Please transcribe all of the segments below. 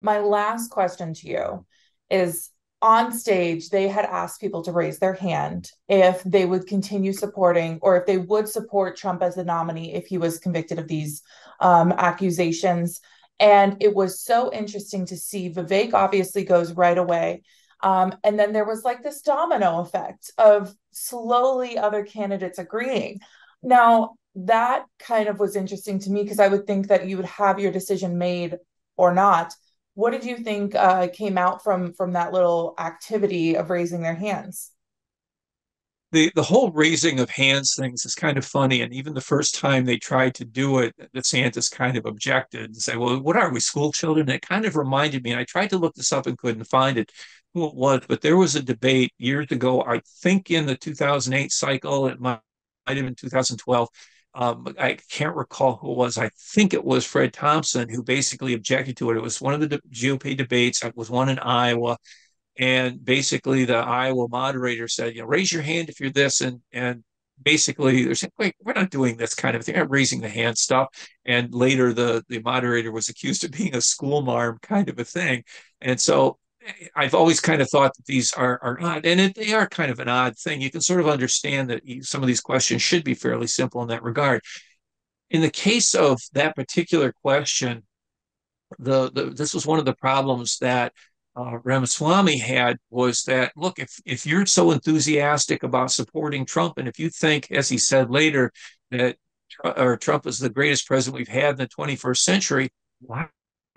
My last question to you is on stage, they had asked people to raise their hand if they would continue supporting or if they would support Trump as the nominee if he was convicted of these accusations. And it was so interesting to see. Vivek obviously goes right away. And then there was like this domino effect of slowly other candidates agreeing. Now, that kind of was interesting to me because I would think that you would have your decision made or not. What did you think came out from that little activity of raising their hands? The whole raising of hands things is kind of funny. And even the first time they tried to do it, DeSantis kind of objected and said, well, what are we, school children? And it kind of reminded me, and I tried to look this up and couldn't find it, who it was, but there was a debate years ago, I think in the 2008 cycle, it might have been 2012. I can't recall who it was. I think it was Fred Thompson who basically objected to it. It was one of the GOP debates. It was one in Iowa. And basically, the Iowa moderator said, raise your hand if you're this. And basically, they're saying, wait, we're not doing this kind of thing. I'm raising the hand stuff. And later, the moderator was accused of being a school marm kind of a thing. And so I've always kind of thought that these are odd, and they are kind of an odd thing. You can sort of understand that some of these questions should be fairly simple in that regard. In the case of that particular question, this was one of the problems that Ramaswamy had was that look, if you're so enthusiastic about supporting Trump, and if you think, as he said later, that Trump is the greatest president we've had in the 21st century, why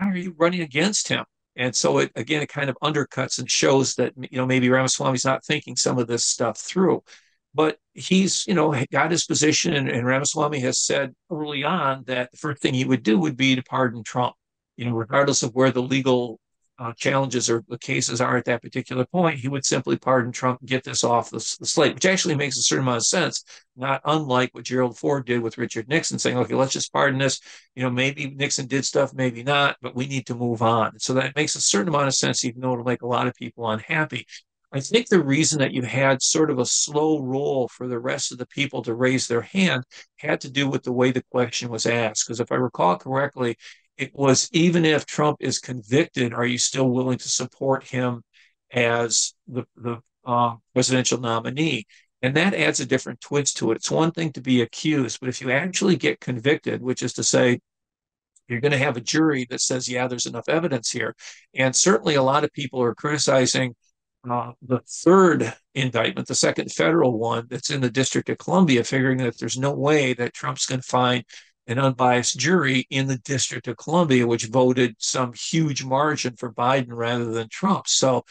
are you running against him? And so it kind of undercuts and shows that maybe Ramaswamy's not thinking some of this stuff through. But he's got his position, and Ramaswamy has said early on that the first thing he would do would be to pardon Trump, regardless of where the legal challenges or the cases are at that particular point, he would simply pardon Trump and get this off the slate, which actually makes a certain amount of sense, not unlike what Gerald Ford did with Richard Nixon, saying, okay, let's just pardon this. Maybe Nixon did stuff, maybe not, but we need to move on. So that makes a certain amount of sense, even though it'll make a lot of people unhappy. I think the reason that you had sort of a slow roll for the rest of the people to raise their hand had to do with the way the question was asked. Because if I recall correctly, it was even if Trump is convicted, are you still willing to support him as the presidential nominee? And that adds a different twist to it. It's one thing to be accused, but if you actually get convicted, which is to say, you're going to have a jury that says, yeah, there's enough evidence here. And certainly a lot of people are criticizing the third indictment, the second federal one that's in the District of Columbia, figuring that there's no way that Trump's going to find an unbiased jury in the District of Columbia, which voted some huge margin for Biden rather than Trump. So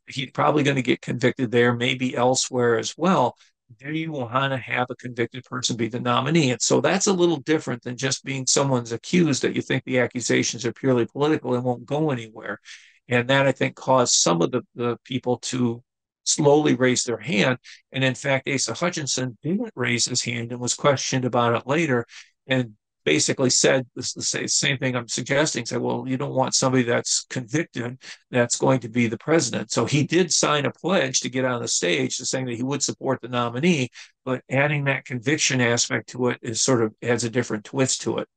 he's probably going to get convicted there, maybe elsewhere as well. Do you want to have a convicted person be the nominee? And so that's a little different than just being someone's accused that you think the accusations are purely political and won't go anywhere. And that, I think, caused some of the people to slowly raise their hand. And in fact, Asa Hutchinson didn't raise his hand and was questioned about it later and basically said the same thing I'm suggesting. Say, well, you don't want somebody that's convicted that's going to be the president. So he did sign a pledge to get on the stage to saying that he would support the nominee, but adding that conviction aspect to it is sort of adds a different twist to it.